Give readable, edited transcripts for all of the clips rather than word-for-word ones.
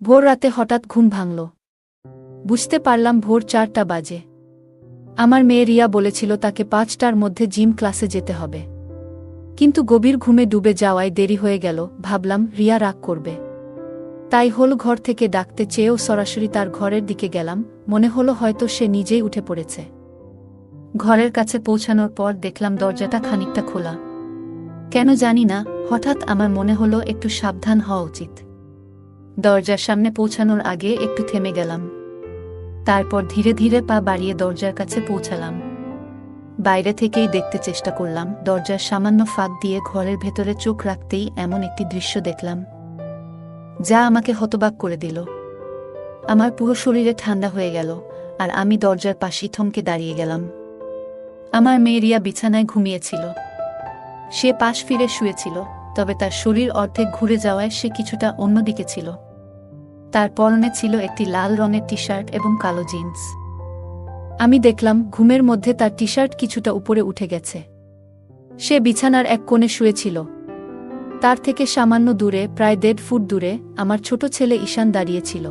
ভোর রাতে হঠাৎ ঘুম ভাঙল। বুঝতে পারলাম ভোর 4টা বাজে। আমার মেয়ে রিয়া বলেছিল তাকে 5টার মধ্যে জিম ক্লাসে যেতে হবে। কিন্তু গভীর ঘুমে ডুবে যাওয়ায় দেরি হয়ে গেল। ভাবলাম রিয়া রাগ করবে, তাই হল ঘর থেকে ডাকতে চেয়েও সরাসরি তার ঘরের দিকে গেলাম। মনে হলো হয়তো সে নিজেই উঠে পড়েছে। ঘরের কাছে পৌঁছানোর পর দেখলাম দরজাটা খানিকটা খোলা। কেন জানি না, হঠাৎ আমার মনে হলো একটু সাবধান হওয়া উচিত। দরজার সামনে পৌঁছানোর আগে একটু থেমে গেলাম। তারপর ধীরে ধীরে পা বাড়িয়ে দরজার কাছে পৌঁছালাম। বাইরে থেকেই দেখতে চেষ্টা করলাম। দরজার সামান্য ফাঁক দিয়ে ঘরের ভেতরে চোখ রাখতেই এমন একটি দৃশ্য দেখলাম যা আমাকে হতবাক করে দিল। আমার পুরো শরীরে ঠান্ডা হয়ে গেল, আর আমি দরজার পাশেই থমকে দাঁড়িয়ে গেলাম। আমার মেয়ে রিয়া বিছানায় ঘুমিয়েছিল। সে পাশ ফিরে শুয়েছিল, তবে তার শরীর অর্ধেক ঘুরে যাওয়ায় সে কিছুটা অন্যদিকে ছিল। তার পরনে ছিল একটি লাল রঙের টি শার্ট এবং কালো জিন্স। আমি দেখলাম ঘুমের মধ্যে তার টি শার্ট কিছুটা উপরে উঠে গেছে। সে বিছানার এক কোণে শুয়েছিল। তার থেকে সামান্য দূরে, প্রায় 1.5 ফুট দূরে, আমার ছোট ছেলে ঈশান দাঁড়িয়েছিল।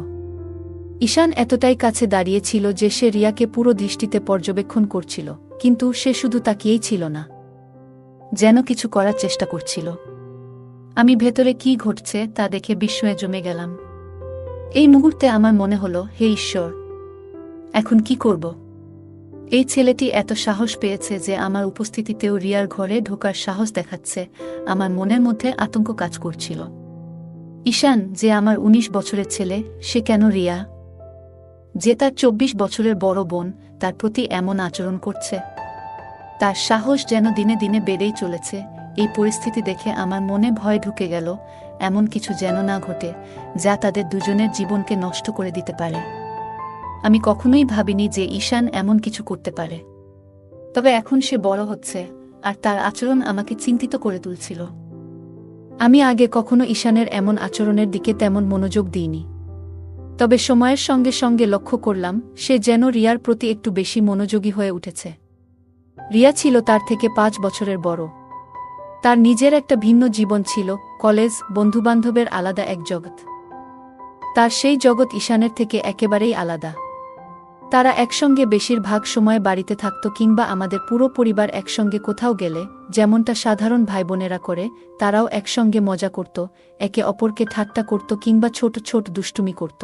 ঈশান এতটাই কাছে দাঁড়িয়েছিল যে সে রিয়াকে পুরো দৃষ্টিতে পর্যবেক্ষণ করছিল, কিন্তু সে শুধু তাকিয়েই ছিল না, যেন কিছু করার চেষ্টা করছিল। আমি ভেতরে কি ঘটছে তা দেখে বিস্ময়ে জমে গেলাম। এই মুহূর্তে আমার মনে হলো, হে ঈশ্বর, এখন কি করব? এই ছেলেটি এত সাহস পেয়েছে যে আমার উপস্থিতিতেও রিয়ার ঘরে ঢোকার সাহস দেখাচ্ছে। আমার মনের মধ্যে আতঙ্ক কাজ করছিল। ঈশান, যে আমার 19 বছরের ছেলে, সে কেন রিয়া, যে তার 24 বছরের বড় বোন, তার প্রতি এমন আচরণ করছে? তার সাহস যেন দিনে দিনে বেড়েই চলেছে। এই পরিস্থিতি দেখে আমার মনে ভয় ঢুকে গেল। এমন কিছু যেন না ঘটে যা তাদের দুজনের জীবনকে নষ্ট করে দিতে পারে। আমি কখনোই ভাবিনি যে ঈশান এমন কিছু করতে পারে। তবে এখন সে বড় হচ্ছে, আর তার আচরণ আমাকে চিন্তিত করে তুলছিল। আমি আগে কখনো ঈশানের এমন আচরণের দিকে তেমন মনোযোগ দিইনি। তবে সময়ের সঙ্গে সঙ্গে লক্ষ্য করলাম সে যেন রিয়ার প্রতি একটু বেশি মনোযোগী হয়ে উঠেছে। রিয়া ছিল তার থেকে 5 বছরের বড়। তার নিজের একটা ভিন্ন জীবন ছিল, কলেজ, বন্ধুবান্ধবের আলাদা এক জগৎ। তার সেই জগৎ ঈশানের থেকে একেবারেই আলাদা। তারা একসঙ্গে বেশিরভাগ সময় বাড়িতে থাকত, কিংবা আমাদের পুরো পরিবার একসঙ্গে কোথাও গেলে যেমনটা সাধারণ ভাইবোনেরা করে, তারাও একসঙ্গে মজা করত, একে অপরকে ঠাট্টা করত কিংবা ছোট ছোট দুষ্টুমি করত।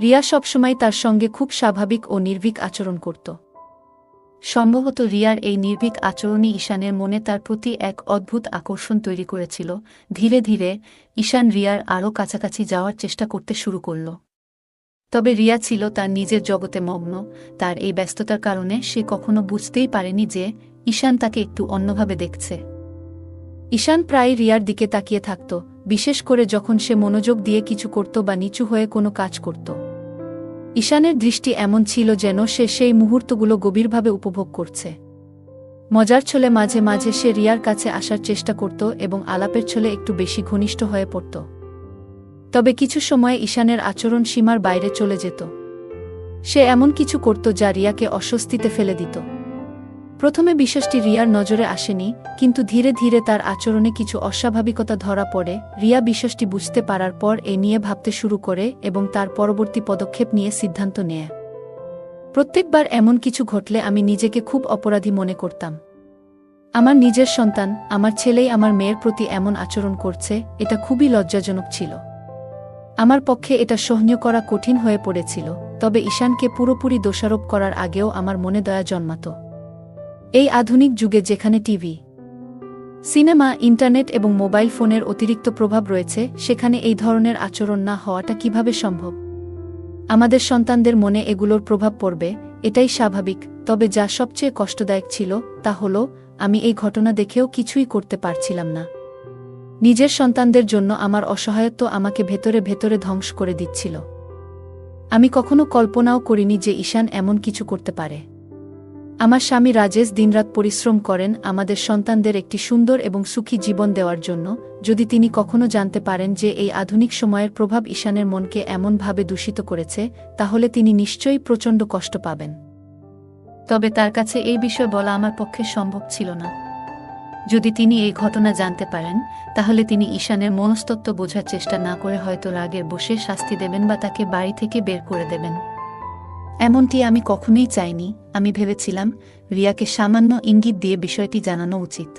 রিয়া সবসময় তার সঙ্গে খুব স্বাভাবিক ও নির্ভীক আচরণ করত। সম্ভবত রিয়ার এই নির্ভীক আচরণই ঈশানের মনে তার প্রতি এক অদ্ভুত আকর্ষণ তৈরি করেছিল। ধীরে ধীরে ঈশান রিয়ার আরও কাছাকাছি যাওয়ার চেষ্টা করতে শুরু করল। তবে রিয়া ছিল তার নিজের জগতে মগ্ন। তার এই ব্যস্ততার কারণে সে কখনো বুঝতেই পারেনি যে ঈশান তাকে একটু অন্যভাবে দেখছে। ঈশান প্রায় রিয়ার দিকে তাকিয়ে থাকত, বিশেষ করে যখন সে মনোযোগ দিয়ে কিছু করত বা নিচু হয়ে কোনো কাজ করত। ঈশানের দৃষ্টি এমন ছিল যেন সে সেই মুহূর্তগুলো গভীরভাবে উপভোগ করছে। মজার ছলে মাঝে মাঝে সে রিয়ার কাছে আসার চেষ্টা করত এবং আলাপের ছলে একটু বেশি ঘনিষ্ঠ হয়ে পড়ত। তবে কিছু সময়ে ঈশানের আচরণ সীমার বাইরে চলে যেত। সে এমন কিছু করত যা রিয়াকে অস্বস্তিতে ফেলে দিত। প্রথমে বিষয়টি রিয়ার নজরে আসেনি, কিন্তু ধীরে ধীরে তার আচরণে কিছু অস্বাভাবিকতা ধরা পড়ে। রিয়া বিষয়টি বুঝতে পারার পর এ নিয়ে ভাবতে শুরু করে এবং তার পরবর্তী পদক্ষেপ নিয়ে সিদ্ধান্ত নেয়। প্রত্যেকবার এমন কিছু ঘটলে আমি নিজেকে খুব অপরাধী মনে করতাম। আমার নিজের সন্তান, আমার ছেলেই আমার মেয়ের প্রতি এমন আচরণ করছে, এটা খুবই লজ্জাজনক ছিল। আমার পক্ষে এটা সহ্য করা কঠিন হয়ে পড়েছিল। তবে ঈশানকে পুরোপুরি দোষারোপ করার আগেও আমার মনে দয়া জন্মাত। এই আধুনিক যুগে যেখানে টিভি, সিনেমা, ইন্টারনেট এবং মোবাইল ফোনের অতিরিক্ত প্রভাব রয়েছে, সেখানে এই ধরনের আচরণ না হওয়াটা কিভাবে সম্ভব? আমাদের সন্তানদের মনে এগুলোর প্রভাব পড়বে, এটাই স্বাভাবিক। তবে যা সবচেয়ে কষ্টদায়ক ছিল তা হলো আমি এই ঘটনা দেখেও কিছুই করতে পারছিলাম না। নিজের সন্তানদের জন্য আমার অসহায়ত্ব আমাকে ভেতরে ভেতরে ধ্বংস করে দিচ্ছিল। আমি কখনো কল্পনাও করিনি যে ঈশান এমন কিছু করতে পারে। আমার স্বামী রাজেশ দিনরাত পরিশ্রম করেন আমাদের সন্তানদের একটি সুন্দর এবং সুখী জীবন দেওয়ার জন্য। যদি তিনি কখনো জানতে পারেন যে এই আধুনিক সময়ের প্রভাব ঈশানের মনকে এমনভাবে দূষিত করেছে, তাহলে তিনি নিশ্চয়ই প্রচণ্ড কষ্ট পাবেন। তবে তার কাছে এই বিষয় বলা আমার পক্ষে সম্ভব ছিল না। যদি তিনি এই ঘটনা জানতে পারেন তাহলে তিনি ঈশানের মনস্তত্ত্ব বোঝার চেষ্টা না করে হয়তো রাগের বশে শাস্তি দেবেন বা তাকে বাড়ি থেকে বের করে দেবেন। এমনটি আমি কখনোই চাইনি। আমি ভেবেছিলাম রিয়াকে সামান্য ইঙ্গিত দিয়ে বিষয়টি জানানো উচিত,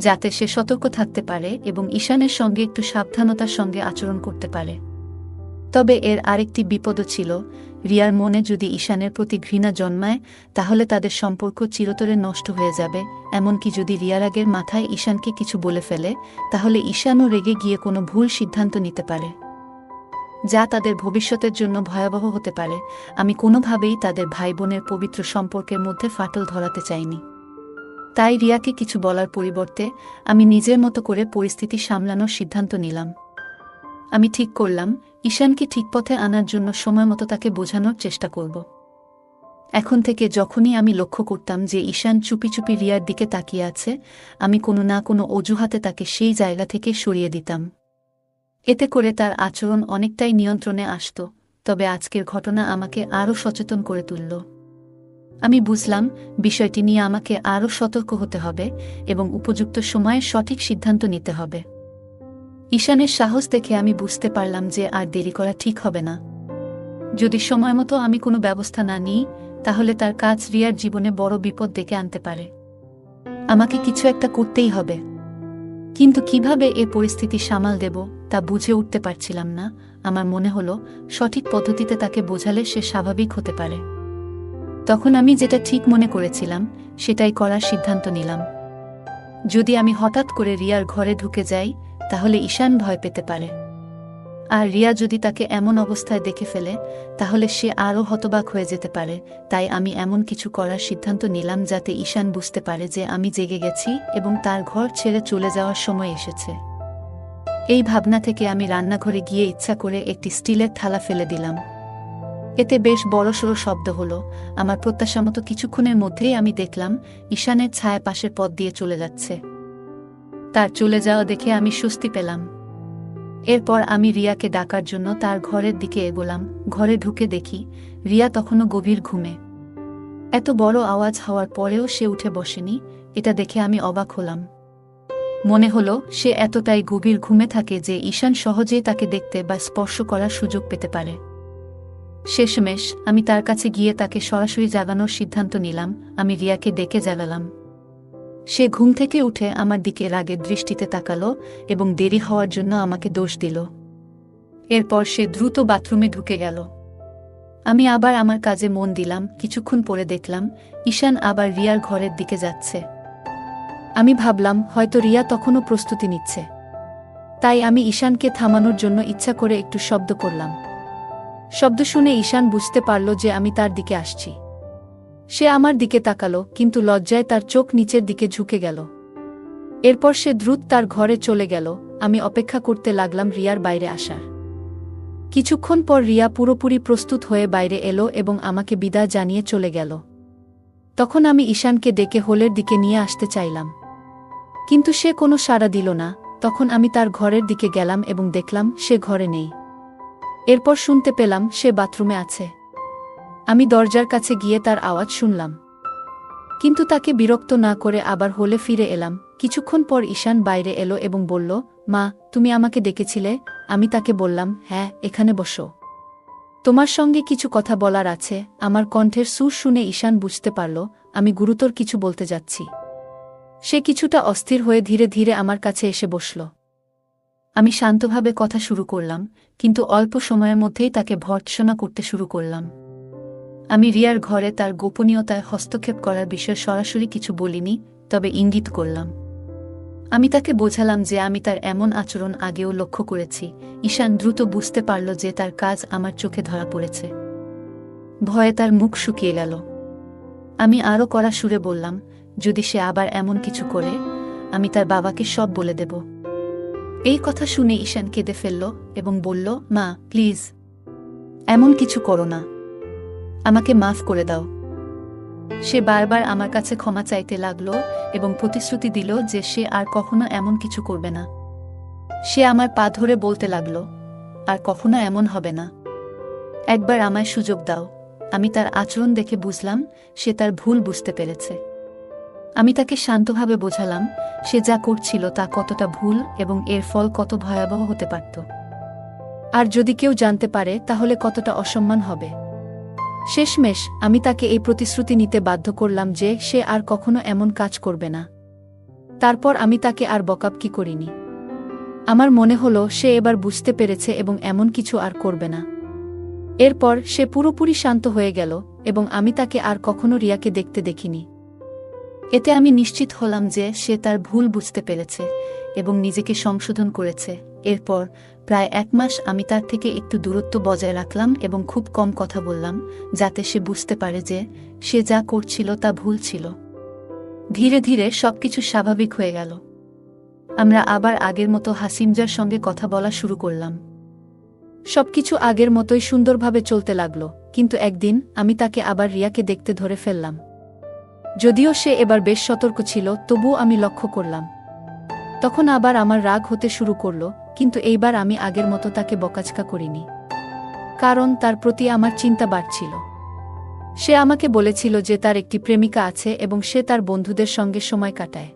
যাতে সে সতর্ক থাকতে পারে এবং ঈশানের সঙ্গে একটু সাবধানতার সঙ্গে আচরণ করতে পারে। তবে এর আরেকটি বিপদও ছিল। রিয়ার মনে যদি ঈশানের প্রতি ঘৃণা জন্মায় তাহলে তাদের সম্পর্ক চিরতরে নষ্ট হয়ে যাবে। এমনকি যদি রিয়ার আগের মাথায় ঈশানকে কিছু বলে ফেলে তাহলে ঈশানও রেগে গিয়ে কোনো ভুল সিদ্ধান্ত নিতে পারে, যা তাদের ভবিষ্যতের জন্য ভয়াবহ হতে পারে। আমি কোনোভাবেই তাদের ভাই বোনের পবিত্র সম্পর্কের মধ্যে ফাটল ধরাতে চাইনি। তাই রিয়াকে কিছু বলার পরিবর্তে আমি নিজের মতো করে পরিস্থিতি সামলানোর সিদ্ধান্ত নিলাম। আমি ঠিক করলাম ঈশানকে ঠিক পথে আনার জন্য সময়মতো তাকে বোঝানোর চেষ্টা করব। এখন থেকে যখনই আমি লক্ষ্য করতাম যে ঈশান চুপি চুপি রিয়ার দিকে তাকিয়ে আছে, আমি কোনো না কোনো অজুহাতে তাকে সেই জায়গা থেকে সরিয়ে দিতাম। এতে করে তার আচরণ অনেকটাই নিয়ন্ত্রণে আসত। তবে আজকের ঘটনা আমাকে আরও সচেতন করে তুলল। আমি বুঝলাম বিষয়টি নিয়ে আমাকে আরও সতর্ক হতে হবে এবং উপযুক্ত সময়ে সঠিক সিদ্ধান্ত নিতে হবে। ঈশানের সাহস দেখে আমি বুঝতে পারলাম যে আর দেরি করা ঠিক হবে না। যদি সময়মতো আমি কোনো ব্যবস্থা না নিই তাহলে তার কাজ রিয়ার জীবনে বড় বিপদ ডেকে আনতে পারে। আমাকে কিছু একটা করতেই হবে, কিন্তু কিভাবে এ পরিস্থিতি সামাল দেব তা বুঝে উঠতে পারছিলাম না। আমার মনে হলো সঠিক পদ্ধতিতে তাকে বোঝালে সে স্বাভাবিক হতে পারে। তখন আমি যেটা ঠিক মনে করেছিলাম সেটাই করার সিদ্ধান্ত নিলাম। যদি আমি হঠাৎ করে রিয়ার ঘরে ঢুকে যাই তাহলে ঈশান ভয় পেতে পারে, আর রিয়া যদি তাকে এমন অবস্থায় দেখে ফেলে তাহলে সে আরও হতবাক হয়ে যেতে পারে। তাই আমি এমন কিছু করার সিদ্ধান্ত নিলাম যাতে ঈশান বুঝতে পারে যে আমি জেগে গেছি এবং তার ঘর ছেড়ে চলে যাওয়ার সময় এসেছে। এই ভাবনা থেকে আমি রান্নাঘরে গিয়ে ইচ্ছা করে একটি স্টিলের থালা ফেলে দিলাম। এতে বেশ বড়সড় শব্দ হলো। আমার প্রত্যাশামতো কিছুক্ষণের মধ্যেই আমি দেখলাম ঈশানের ছায়া পাশের পথ দিয়ে চলে যাচ্ছে। তার চলে যাওয়া দেখে আমি স্বস্তি পেলাম। এরপর আমি রিয়াকে ডাকার জন্য তার ঘরের দিকে এগোলাম। ঘরে ঢুকে দেখি রিয়া তখনও গভীর ঘুমে। এত বড় আওয়াজ হওয়ার পরেও সে উঠে বসেনি। এটা দেখে আমি অবাক হলাম। মনে হলো সে এতটাই গভীর ঘুমে থাকে যে ঈশান সহজেই তাকে দেখতে বা স্পর্শ করার সুযোগ পেতে পারে। শেষমেশ আমি তার কাছে গিয়ে তাকে সরাসরি জাগানোর সিদ্ধান্ত নিলাম। আমি রিয়াকে ডেকে জাগালাম। সে ঘুম থেকে উঠে আমার দিকে রাগের দৃষ্টিতে তাকালো এবং দেরি হওয়ার জন্য আমাকে দোষ দিল। এরপর সে দ্রুত বাথরুমে ঢুকে গেল। আমি আবার আমার কাজে মন দিলাম। কিছুক্ষণ পরে দেখলাম ঈশান আবার রিয়ার ঘরের দিকে যাচ্ছে। আমি ভাবলাম হয়তো রিয়া তখনও প্রস্তুতি নিচ্ছে। তাই আমি ঈশানকে থামানোর জন্য ইচ্ছা করে একটু শব্দ করলাম। শব্দ শুনে ঈশান বুঝতে পারল যে আমি তার দিকে আসছি। সে আমার দিকে তাকালো, কিন্তু লজ্জায় তার চোখ নিচের দিকে ঝুঁকে গেল। এরপর সে দ্রুত তার ঘরে চলে গেল। আমি অপেক্ষা করতে লাগলাম রিয়ার বাইরে আসার। কিছুক্ষণ পর রিয়া পুরোপুরি প্রস্তুত হয়ে বাইরে এলো এবং আমাকে বিদায় জানিয়ে চলে গেল। তখন আমি ঈশানকে ডেকে হলের দিকে নিয়ে আসতে চাইলাম, কিন্তু সে কোনো সাড়া দিল না। তখন আমি তার ঘরের দিকে গেলাম এবং দেখলাম সে ঘরে নেই। এরপর শুনতে পেলাম সে বাথরুমে আছে। আমি দরজার কাছে গিয়ে তার আওয়াজ শুনলাম, কিন্তু তাকে বিরক্ত না করে আবার হলে ফিরে এলাম। কিছুক্ষণ পর ঈশান বাইরে এলো এবং বলল, মা, তুমি আমাকে ডেকেছিলে? আমি তাকে বললাম, হ্যাঁ, এখানে বসো, তোমার সঙ্গে কিছু কথা বলার আছে। আমার কণ্ঠের সুর শুনে ঈশান বুঝতে পারল আমি গুরুতর কিছু বলতে যাচ্ছি। সে কিছুটা অস্থির হয়ে ধীরে ধীরে আমার কাছে এসে বসল। আমি শান্তভাবে কথা শুরু করলাম, কিন্তু অল্প সময়ের মধ্যেই তাকে ভর্ৎসনা করতে শুরু করলাম। আমি রিয়ার ঘরে তার গোপনীয়তায় হস্তক্ষেপ করার বিষয়ে সরাসরি কিছু বলিনি, তবে ইঙ্গিত করলাম। আমি তাকে বোঝালাম যে আমি তার এমন আচরণ আগেও লক্ষ্য করেছি। ঈশান দ্রুত বুঝতে পারল যে তার কাজ আমার চোখে ধরা পড়েছে। ভয়ে তার মুখ শুকিয়ে গেল। আমি আরও কড়া সুরে বললাম, যদি সে আবার এমন কিছু করে, আমি তার বাবাকে সব বলে দেব। এই কথা শুনে ঈশান কেঁদে ফেলল এবং বলল, মা, প্লিজ, এমন কিছু করো না, আমাকে মাফ করে দাও। সে বারবার আমার কাছে ক্ষমা চাইতে লাগল এবং প্রতিশ্রুতি দিল যে সে আর কখনো এমন কিছু করবে না। সে আমার পা ধরে বলতে লাগল, আর কখনো এমন হবে না, একবার আমায় সুযোগ দাও। আমি তার আচরণ দেখে বুঝলাম সে তার ভুল বুঝতে পেরেছে। আমি তাকে শান্তভাবে বোঝালাম সে যা করছিল তা কতটা ভুল এবং এর ফল কত ভয়াবহ হতে পারত। আর যদি কেউ জানতে পারে তাহলে কতটা অসম্মান হবে। শেষমেশ আমি তাকে এই প্রতিশ্রুতি নিতে বাধ্য করলাম যে সে আর কখনো এমন কাজ করবে না। তারপর আমি তাকে আর বকাবকি করিনি। আমার মনে হলো সে এবার বুঝতে পেরেছে এবং এমন কিছু আর করবে না। এরপর সে পুরোপুরি শান্ত হয়ে গেল এবং আমি তাকে আর কখনো রিয়াকে দেখতে দেখিনি। এতে আমি নিশ্চিত হলাম যে সে তার ভুল বুঝতে পেরেছে এবং নিজেকে সংশোধন করেছে। এরপর প্রায় 1 মাস আমি তার থেকে একটু দূরত্ব বজায় রাখলাম এবং খুব কম কথা বললাম, যাতে সে বুঝতে পারে যে সে যা করছিল তা ভুল ছিল। ধীরে ধীরে সবকিছু স্বাভাবিক হয়ে গেল। আমরা আবার আগের মতো হাসিমজার সঙ্গে কথা বলা শুরু করলাম। সবকিছু আগের মতোই সুন্দরভাবে চলতে লাগলো, কিন্তু একদিন আমি তাকে আবার রিয়াকে দেখতে ধরে ফেললাম। যদিও সে এবার বেশ সতর্ক ছিল, তবুও আমি লক্ষ্য করলাম। তখন আবার আমার রাগ হতে শুরু করল, কিন্তু এইবার আমি আগের মতো তাকে বকাঝকা করিনি, কারণ তার প্রতি আমার চিন্তা বাড়ছিল। সে আমাকে বলেছিল যে তার একটি প্রেমিকা আছে এবং সে তার বন্ধুদের সঙ্গে সময় কাটায়।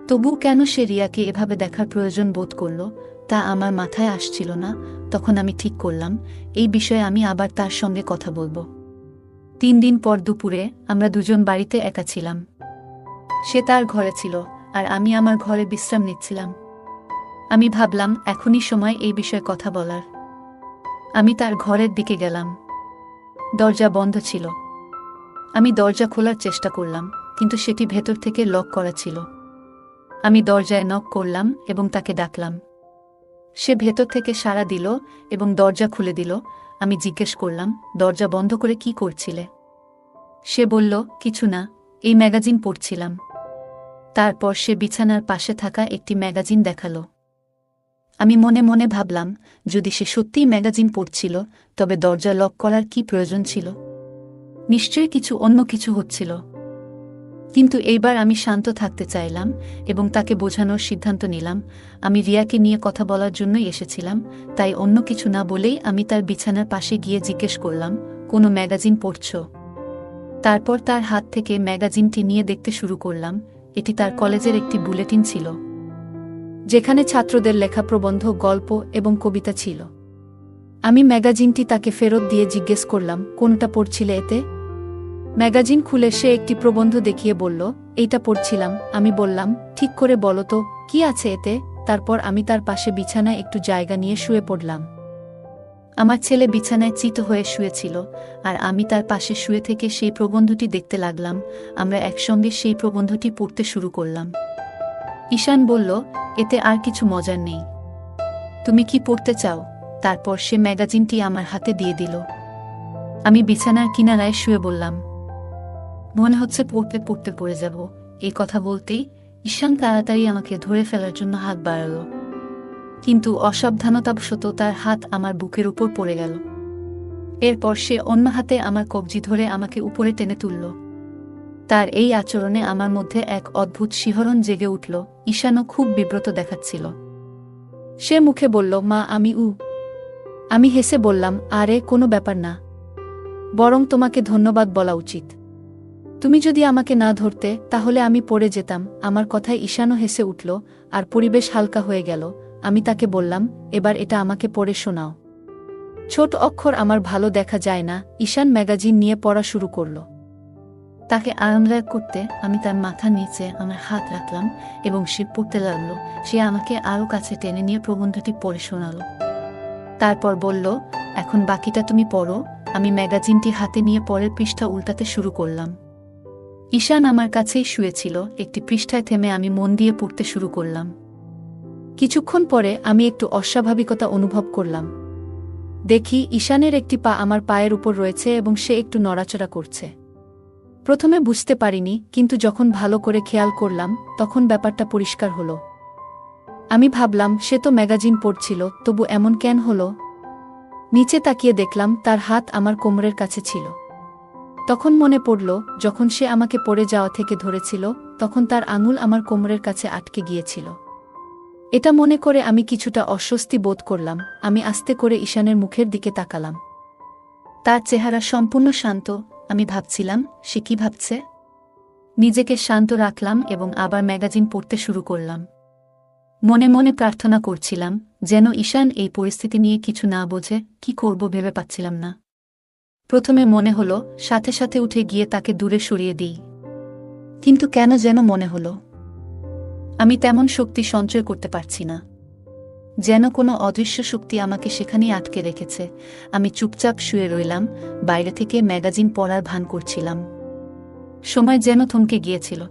তবু কেন সে রিয়াকে এভাবে দেখার প্রয়োজন বোধ করল তা আমার মাথায় আসছিল না। তখন আমি ঠিক করলাম এই বিষয়ে আমি আবার তার সঙ্গে কথা বলবো। 3 দিন পর দুপুরে আমরা দুজন বাড়িতে একা ছিলাম। সে তার ঘরে ছিল আর আমি আমার ঘরে বিশ্রাম নিচ্ছিলাম। আমি ভাবলাম এখনই সময় এই বিষয়ে কথা বলার। আমি তার ঘরের দিকে গেলাম। দরজা বন্ধ ছিল। আমি দরজা খোলার চেষ্টা করলাম, কিন্তু সেটি ভেতর থেকে লক করা ছিল। আমি দরজায় নক করলাম এবং তাকে ডাকলাম। সে ভেতর থেকে সাড়া দিল এবং দরজা খুলে দিল। আমি জিজ্ঞেস করলাম, দরজা বন্ধ করে কি করছিলে? সে বলল, কিছু না, এই ম্যাগাজিন পড়ছিলাম। তারপর সে বিছানার পাশে থাকা একটি ম্যাগাজিন দেখালো। আমি মনে মনে ভাবলাম, যদি সে সত্যিই ম্যাগাজিন পড়ছিল তবে দরজা লক করার কি প্রয়োজন ছিল? নিশ্চয়ই অন্য কিছু হচ্ছিল। কিন্তু এইবার আমি শান্ত থাকতে চাইলাম এবং তাকে বোঝানোর সিদ্ধান্ত নিলাম আমি রিয়াকে নিয়ে কথা বলার জন্যই এসেছিলাম, তাই অন্য কিছু না বলেই আমি তার বিছানার পাশে গিয়ে জিজ্ঞেস করলাম, কোনো ম্যাগাজিন পড়ছ? তারপর তার হাত থেকে ম্যাগাজিনটি নিয়ে দেখতে শুরু করলাম। এটি তার কলেজের একটি বুলেটিন ছিল, যেখানে ছাত্রদের লেখা প্রবন্ধ, গল্প এবং কবিতা ছিল। আমি ম্যাগাজিনটি তাকে ফেরত দিয়ে জিজ্ঞেস করলাম, কোনটা পড়ছিলে এতে? ম্যাগাজিন খুলে সে একটি প্রবন্ধ দেখিয়ে বলল, এইটা পড়ছিলাম। আমি বললাম, ঠিক করে বলো তো, কি আছে এতে? তারপর আমি তার পাশে বিছানায় একটু জায়গা নিয়ে শুয়ে পড়লাম। আমার ছেলে বিছানায় চিত হয়ে শুয়েছিল আর আমি তার পাশে শুয়ে থেকে সেই প্রবন্ধটি দেখতে লাগলাম। আমরা একসঙ্গে সেই প্রবন্ধটি পড়তে শুরু করলাম। ঈশান বলল, এতে আর কিছু মজার নেই, তুমি কি পড়তে চাও? তারপর সে ম্যাগাজিনটি আমার হাতে দিয়ে দিল। আমি বিছানার কিনারায় শুয়ে বললাম, মনে হচ্ছে পড়তে পড়তে পড়ে যাব। এই কথা বলতেই ঈশান তাড়াতাড়ি আমাকে ধরে ফেলার জন্য হাত বাড়াল, কিন্তু অসাবধানতাবশত তার হাত আমার বুকের উপর পড়ে গেল। এরপর সে অন্য হাতে আমার কবজি ধরে আমাকে উপরে টেনে তুলল। তার এই আচরণে আমার মধ্যে এক অদ্ভুত শিহরণ জেগে উঠল। ঈশানও খুব বিব্রত দেখাচ্ছিল। সে মুখে বলল, মা আমি হেসে বললাম, আরে কোনো ব্যাপার না, বরং তোমাকে ধন্যবাদ বলা উচিত। তুমি যদি আমাকে না ধরতে তাহলে আমি পড়ে যেতাম। আমার কথায় ঈশানও হেসে উঠল আর পরিবেশ হালকা হয়ে গেল। আমি তাকে বললাম, এবার এটা আমাকে পড়ে শোনাও। ছোট অক্ষর আমার ভালো দেখা যায় না। ঈশান ম্যাগাজিন নিয়ে পড়া শুরু করল। তাকে আরামদায়ক করতে আমি তার মাথা নিচে আমার হাত রাখলাম এবং সে পড়তে লাগল। সে আমাকে আরও কাছে টেনে নিয়ে প্রবন্ধটি পড়ে শোনাল। তারপর বলল, এখন বাকিটা তুমি পড়ো। আমি ম্যাগাজিনটি হাতে নিয়ে পরের পৃষ্ঠা উল্টাতে শুরু করলাম। ঈশান আমার কাছেই শুয়েছিল। একটি পৃষ্ঠায় থেমে আমি মন দিয়ে পড়তে শুরু করলাম। কিছুক্ষণ পরে আমি একটু অস্বাভাবিকতা অনুভব করলাম। দেখি ঈশানের একটি পা আমার পায়ের উপর রয়েছে এবং সে একটু নড়াচড়া করছে। প্রথমে বুঝতে পারিনি, কিন্তু যখন ভালো করে খেয়াল করলাম তখন ব্যাপারটা পরিষ্কার হলো। আমি ভাবলাম, সে তো ম্যাগাজিন পড়ছিল, তবু এমন কেন হলো? নিচে তাকিয়ে দেখলাম তার হাত আমার কোমরের কাছে ছিল। তখন মনে পড়ল, যখন সে আমাকে পড়ে যাওয়া থেকে ধরেছিল তখন তার আঙুল আমার কোমরের কাছে আটকে গিয়েছিল। এটা মনে করে আমি কিছুটা অস্বস্তি বোধ করলাম। আমি আস্তে করে ঈশানের মুখের দিকে তাকালাম। তার চেহারা সম্পূর্ণ শান্ত। আমি ভাবছিলাম, সে কি ভাবছে? নিজেকে শান্ত রাখলাম এবং আবার ম্যাগাজিন পড়তে শুরু করলাম। মনে মনে প্রার্থনা করছিলাম যেন ঈশান এই পরিস্থিতি নিয়ে কিছু না বোঝে। কি করব ভেবে পাচ্ছিলাম না। প্রথমে মনে হলো সাথে সাথে উঠে গিয়ে তাকে দূরে সরিয়ে দিই, কিন্তু কেন যেন মনে হলো আমি তেমন শক্তি সঞ্চয় করতে পারছি না, যেন কোনো অদৃশ্য শক্তি আমাকে সেখানেই আটকে রেখেছে। আমি চুপচাপ শুয়ে রইলাম, বাইরে থেকে ম্যাগাজিন পড়ার ভান করছিলাম। সময় যেন থমকে গিয়েছিল।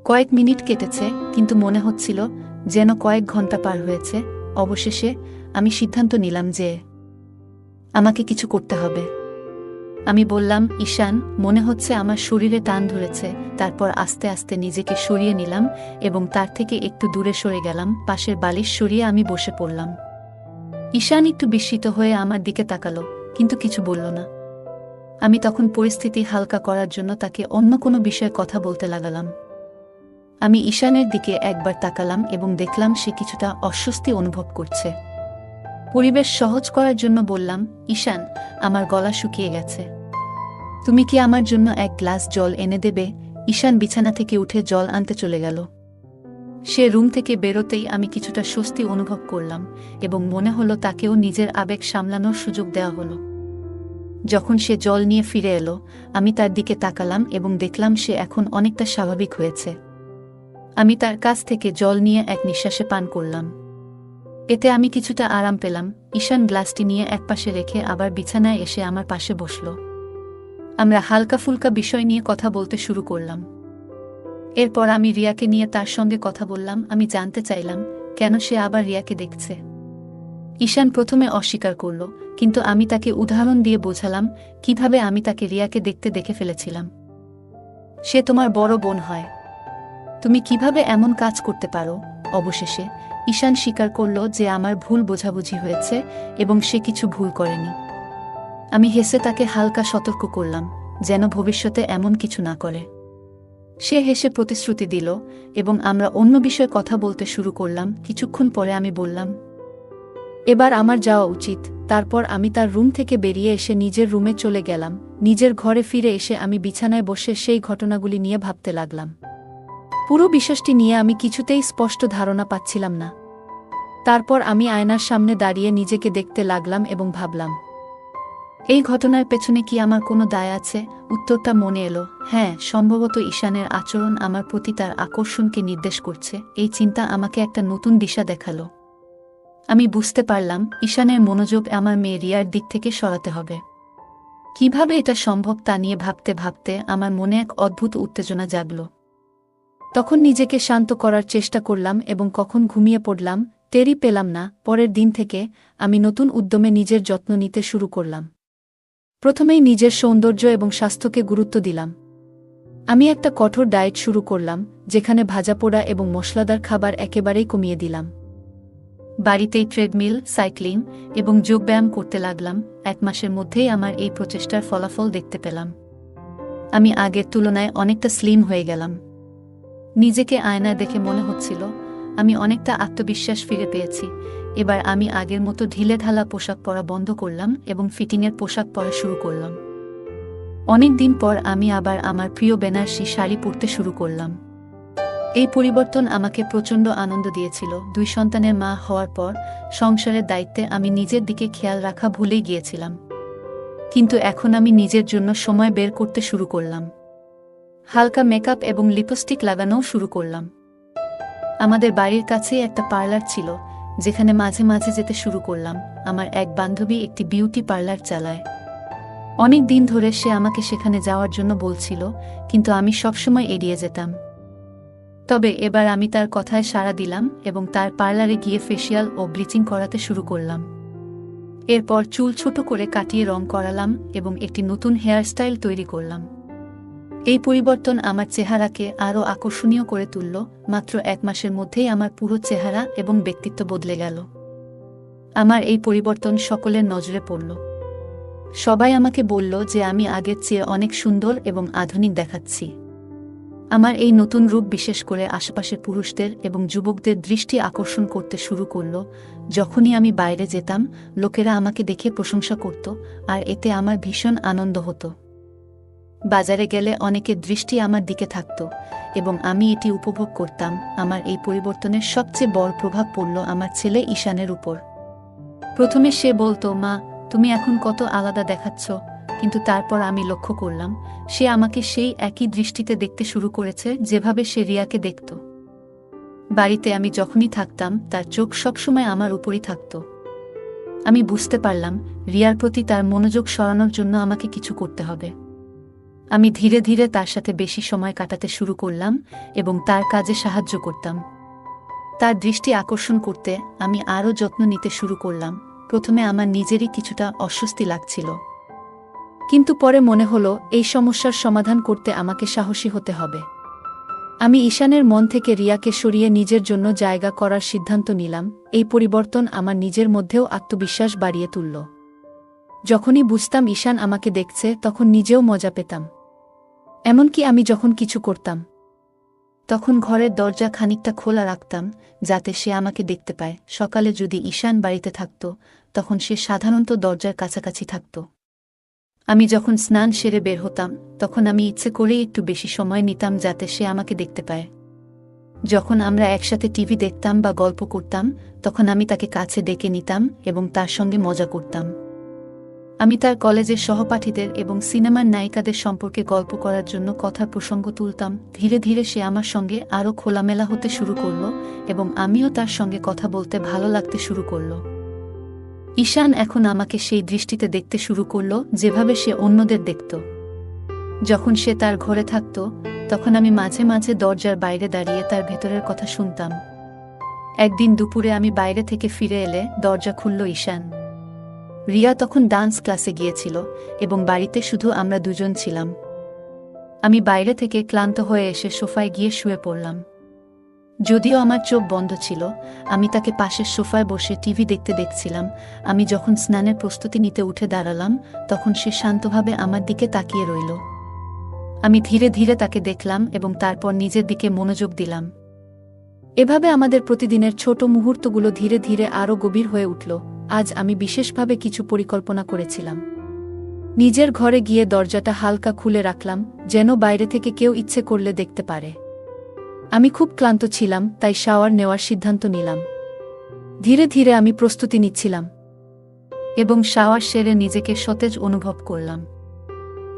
কয়েক মিনিট কেটেছে, কিন্তু মনে হচ্ছিল যেন কয়েক ঘন্টা পার হয়েছে। অবশেষে আমি সিদ্ধান্ত নিলাম যে আমাকে কিছু করতে হবে। আমি বললাম, ঈশান, মনে হচ্ছে আমার শরীরে টান ধরেছে। তারপর আস্তে আস্তে নিজেকে সরিয়ে নিলাম এবং তার থেকে একটু দূরে সরে গেলাম। পাশের বালিশ সরিয়ে আমি বসে পড়লাম। ঈশান একটু বিস্মিত হয়ে আমার দিকে তাকালো, কিন্তু কিছু বলল না। আমি তখন পরিস্থিতি হালকা করার জন্য তাকে অন্য কোনো বিষয়ে কথা বলতে লাগালাম। আমি ঈশানের দিকে একবার তাকালাম এবং দেখলাম সে কিছুটা অস্বস্তি অনুভব করছে। পরিবেশ সহজ করার জন্য বললাম, ঈশান, আমার গলা শুকিয়ে গেছে। তুমি কি আমার জন্য এক গ্লাস জল এনে দেবে? ঈশান বিছানা থেকে উঠে জল আনতে চলে গেল। সে রুম থেকে বেরোতেই আমি কিছুটা স্বস্তি অনুভব করলাম এবং মনে হলো তাকেও নিজের আবেগ সামলানোর সুযোগ দেওয়া হলো। যখন সে জল নিয়ে ফিরে এলো, আমি তার দিকে তাকালাম এবং দেখলাম সে এখন অনেকটা স্বাভাবিক হয়েছে। আমি তার কাছ থেকে জল নিয়ে এক নিঃশ্বাসে পান করলাম। এতে আমি কিছুটা আরাম পেলাম। ঈশান গ্লাসটি নিয়ে একপাশে রেখে আবার বিছানায় এসে আমার পাশে বসল। আমরা হালকা ফুলকা বিষয় নিয়ে কথা বলতে শুরু করলাম। এরপর আমি রিয়াকে নিয়ে তার সঙ্গে কথা বললাম। আমি জানতে চাইলাম কেন সে আবার রিয়াকে দেখছে। ঈশান প্রথমে অস্বীকার করল, কিন্তু আমি তাকে উদাহরণ দিয়ে বোঝালাম কিভাবে আমি তাকে রিয়াকে দেখে ফেলেছিলাম। সে তোমার বড় বোন হয়, তুমি কিভাবে এমন কাজ করতে পারো? অবশেষে ঈশান স্বীকার করল যে আমার ভুল বোঝাবুঝি হয়েছে এবং সে কিছু ভুল করেনি। আমি হেসে তাকে হালকা সতর্ক করলাম যেন ভবিষ্যতে এমন কিছু না করে। সে হেসে প্রতিশ্রুতি দিল এবং আমরা অন্য বিষয়ে কথা বলতে শুরু করলাম। কিছুক্ষণ পরে আমি বললাম, এবার আমার যাওয়া উচিত। তারপর আমি তার রুম থেকে বেরিয়ে এসে নিজের রুমে চলে গেলাম। নিজের ঘরে ফিরে এসে আমি বিছানায় বসে সেই ঘটনাগুলি নিয়ে ভাবতে লাগলাম। পুরো বিষয়টি নিয়ে আমি কিছুতেই স্পষ্ট ধারণা পাচ্ছিলাম না। তারপর আমি আয়নার সামনে দাঁড়িয়ে নিজেকে দেখতে লাগলাম এবং ভাবলাম, এই ঘটনার পেছনে কি আমার কোনো দায় আছে? উত্তরটা মনে এলো, হ্যাঁ, সম্ভবত ঈশানের আচরণ আমার প্রতি তার আকর্ষণকে নির্দেশ করছে। এই চিন্তা আমাকে একটা নতুন দিশা দেখালো। আমি বুঝতে পারলাম ঈশানের মনোযোগ আমার মেয়ে রিয়ার দিক থেকে সরাতে হবে। কিভাবে এটা সম্ভব তা নিয়ে ভাবতে ভাবতে আমার মনে এক অদ্ভুত উত্তেজনা জাগল। তখন নিজেকে শান্ত করার চেষ্টা করলাম এবং কখন ঘুমিয়ে পড়লাম টেরই পেলাম না। পরের দিন থেকে আমি নতুন উদ্যমে নিজের যত্ন নিতে শুরু করলাম। প্রথমেই নিজের সৌন্দর্য এবং স্বাস্থ্যকে গুরুত্ব দিলাম। আমি একটা কঠোর ডায়েট শুরু করলাম, যেখানে ভাজাপোড়া এবং মশলাদার খাবার একেবারেই কমিয়ে দিলাম। বাড়িতেই ট্রেডমিল, সাইক্লিং এবং যোগব্যায়াম করতে লাগলাম। 1 মাসের মধ্যেই আমার এই প্রচেষ্টার ফলাফল দেখতে পেলাম। আমি আগের তুলনায় অনেকটা স্লিম হয়ে গেলাম। নিজেকে আয়নায় দেখে মনে হচ্ছিল আমি অনেকটা আত্মবিশ্বাস ফিরে পেয়েছি। এবার আমি আগের মতো ঢিলেঢালা পোশাক পরা বন্ধ করলাম এবং ফিটিংয়ের পোশাক পরা শুরু করলাম। অনেক দিন পর আমি আবার আমার প্রিয় বেনারসি শাড়ি পরতে শুরু করলাম। এই পরিবর্তন আমাকে প্রচণ্ড আনন্দ দিয়েছিল। 2 সন্তানের মা হওয়ার পর সংসারের দায়িত্বে আমি নিজের দিকে খেয়াল রাখা ভুলেই গিয়েছিলাম। কিন্তু এখন আমি নিজের জন্য সময় বের করতে শুরু করলাম। হালকা মেকআপ এবং লিপস্টিক লাগানোও শুরু করলাম। আমাদের বাড়ির কাছেই একটা পার্লার ছিল, যেখানে মাঝে মাঝে যেতে শুরু করলাম। আমার এক বান্ধবী একটি বিউটি পার্লার চালায়। অনেক দিন ধরে সে আমাকে সেখানে যাওয়ার জন্য বলছিল, কিন্তু আমি সবসময় এড়িয়ে যেতাম। তবে এবার আমি তার কথায় সাড়া দিলাম এবং তার পার্লারে গিয়ে ফেসিয়াল ও ব্লিচিং করাতে শুরু করলাম। এরপর চুল ছোট করে কাটিয়ে রং করালাম এবং একটি নতুন হেয়ারস্টাইল তৈরি করলাম। এই পরিবর্তন আমার চেহারাকে আরও আকর্ষণীয় করে তুলল। মাত্র 1 মাসের মধ্যেই আমার পুরো চেহারা এবং ব্যক্তিত্ব বদলে গেল। আমার এই পরিবর্তন সকলের নজরে পড়ল। সবাই আমাকে বলল যে আমি আগের চেয়ে অনেক সুন্দর এবং আধুনিক দেখাচ্ছি। আমার এই নতুন রূপ বিশেষ করে আশেপাশের পুরুষদের এবং যুবকদের দৃষ্টি আকর্ষণ করতে শুরু করল। যখনই আমি বাইরে যেতাম, লোকেরা আমাকে দেখে প্রশংসা করত, আর এতে আমার ভীষণ আনন্দ হতো। বাজারে গেলে অনেকের দৃষ্টি আমার দিকে থাকত এবং আমি এটি উপভোগ করতাম। আমার এই পরিবর্তনের সবচেয়ে বড় প্রভাব পড়ল আমার ছেলে ঈশানের উপর। প্রথমে সে বলতো, মা তুমি এখন কত আলাদা দেখাচ্ছ, কিন্তু তারপর আমি লক্ষ্য করলাম সে আমাকে সেই একই দৃষ্টিতে দেখতে শুরু করেছে যেভাবে সে রিয়াকে দেখত। বাড়িতে আমি যখনই থাকতাম তার চোখ সবসময় আমার উপরই থাকত। আমি বুঝতে পারলাম রিয়ার প্রতি তার মনোযোগ সরানোর জন্য আমাকে কিছু করতে হবে। আমি ধীরে ধীরে তার সাথে বেশি সময় কাটাতে শুরু করলাম এবং তার কাজে সাহায্য করতাম। তার দৃষ্টি আকর্ষণ করতে আমি আরও যত্ন নিতে শুরু করলাম। প্রথমে আমার নিজেরই কিছুটা অস্বস্তি লাগছিল, কিন্তু পরে মনে হলো এই সমস্যার সমাধান করতে আমাকে সাহসী হতে হবে। আমি ঈশানের মন থেকে রিয়াকে সরিয়ে নিজের জন্য জায়গা করার সিদ্ধান্ত নিলাম। এই পরিবর্তন আমার নিজের মধ্যেও আত্মবিশ্বাস বাড়িয়ে তুলল। যখনই বুঝতাম ঈশান আমাকে দেখছে তখন নিজেও মজা পেতাম। এমনকি আমি যখন কিছু করতাম তখন ঘরের দরজা খানিকটা খোলা রাখতাম যাতে সে আমাকে দেখতে পায়। সকালে যদি ঈশান বাড়িতে থাকত তখন সে সাধারণত দরজার কাছাকাছি থাকত। আমি যখন স্নান সেরে বের হতাম তখন আমি ইচ্ছে করেই একটু বেশি সময় নিতাম যাতে সে আমাকে দেখতে পায়। যখন আমরা একসাথে টিভি দেখতাম বা গল্প করতাম তখন আমি তাকে কাছে ডেকে নিতাম এবং তার সঙ্গে মজা করতাম। আমি তার কলেজের সহপাঠীদের এবং সিনেমার নায়িকাদের সম্পর্কে গল্প করার জন্য কথার প্রসঙ্গ তুলতাম। ধীরে ধীরে সে আমার সঙ্গে আরও খোলামেলা হতে শুরু করল এবং আমিও তার সঙ্গে কথা বলতে ভালো লাগতে শুরু করল। ঈশান এখন আমাকে সেই দৃষ্টিতে দেখতে শুরু করল যেভাবে সে অন্যদের দেখত। যখন সে তার ঘরে থাকত তখন আমি মাঝে মাঝে দরজার বাইরে দাঁড়িয়ে তার ভেতরের কথা শুনতাম। একদিন দুপুরে আমি বাইরে থেকে ফিরে এলে দরজা খুলল ঈশান। রিয়া তখন ডান্স ক্লাসে গিয়েছিল এবং বাড়িতে শুধু আমরা দুজন ছিলাম। আমি বাইরে থেকে ক্লান্ত হয়ে এসে সোফায় গিয়ে শুয়ে পড়লাম। যদিও আমার চোখ বন্ধ ছিল, আমি তাকে পাশের সোফায় বসে টিভি দেখতে দেখছিলাম। আমি যখন স্নানের প্রস্তুতি নিতে উঠে দাঁড়ালাম তখন সে শান্তভাবে আমার দিকে তাকিয়ে রইল। আমি ধীরে ধীরে তাকে দেখলাম এবং তারপর নিজের দিকে মনোযোগ দিলাম। এভাবে আমাদের প্রতিদিনের ছোট মুহূর্তগুলো ধীরে ধীরে আরও গভীর হয়ে উঠল। আজ আমি বিশেষভাবে কিছু পরিকল্পনা করেছিলাম। নিজের ঘরে গিয়ে দরজাটা হালকা খুলে রাখলাম যেন বাইরে থেকে কেউ ইচ্ছে করলে দেখতে পারে। আমি খুব ক্লান্ত ছিলাম, তাই শাওয়ার নেওয়ার সিদ্ধান্ত নিলাম। ধীরে ধীরে আমি প্রস্তুতি নিচ্ছিলাম এবং শাওয়ার সেরে নিজেকে সতেজ অনুভব করলাম।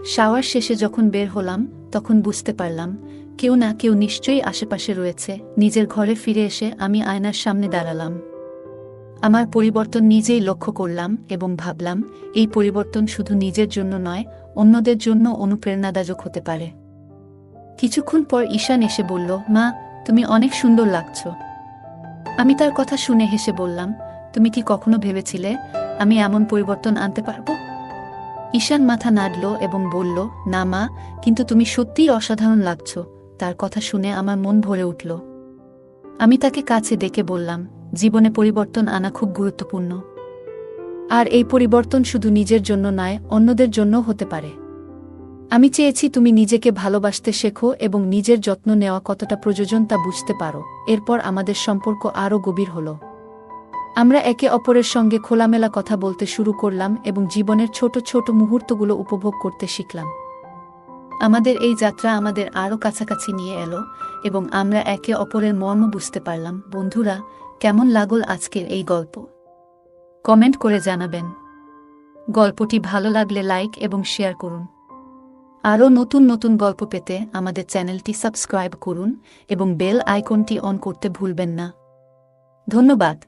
শাওয়ার শেষে যখন বের হলাম তখন বুঝতে পারলাম কেউ না কেউ নিশ্চয়ই আশেপাশে রয়েছে। নিজের ঘরে ফিরে এসে আমি আয়নার সামনে দাঁড়ালাম। আমার পরিবর্তন নিজেই লক্ষ্য করলাম এবং ভাবলাম এই পরিবর্তন শুধু নিজের জন্য নয়, অন্যদের জন্য অনুপ্রেরণাদায়ক হতে পারে। কিছুক্ষণ পর ঈশান এসে বলল, মা তুমি অনেক সুন্দর লাগছ। আমি তার কথা শুনে হেসে বললাম, তুমি কি কখনো ভেবেছিলে আমি এমন পরিবর্তন আনতে পারব? ঈশান মাথা নাড়ল এবং বলল, না মা, কিন্তু তুমি সত্যিই অসাধারণ লাগছ। তার কথা শুনে আমার মন ভরে উঠল। আমি তাকে কাছে ডেকে বললাম, জীবনে পরিবর্তন আনা খুব গুরুত্বপূর্ণ, আর এই পরিবর্তন শুধু নিজের জন্য নয়, অন্যদের জন্যও হতে পারে। আমি চেয়েছি তুমি নিজেকে ভালোবাসতে শেখো এবং নিজের যত্ন নেওয়া কতটা প্রয়োজন তা বুঝতে পারো। এরপর আমাদের সম্পর্ক আরও গভীর হল। আমরা একে অপরের সঙ্গে খোলামেলা কথা বলতে শুরু করলাম এবং জীবনের ছোট ছোট মুহূর্তগুলো উপভোগ করতে শিখলাম। আমাদের এই যাত্রা আমাদের আরও কাছাকাছি নিয়ে এলো এবং আমরা একে অপরের মর্ম বুঝতে পারলাম। বন্ধুরা, কেমন লাগল আজকের এই গল্প? কমেন্ট করে জানাবেন। গল্পটি ভালো লাগলে লাইক এবং শেয়ার করুন। আরও নতুন নতুন গল্প পেতে আমাদের চ্যানেলটি সাবস্ক্রাইব করুন এবং বেল আইকনটি অন করতে ভুলবেন না। ধন্যবাদ।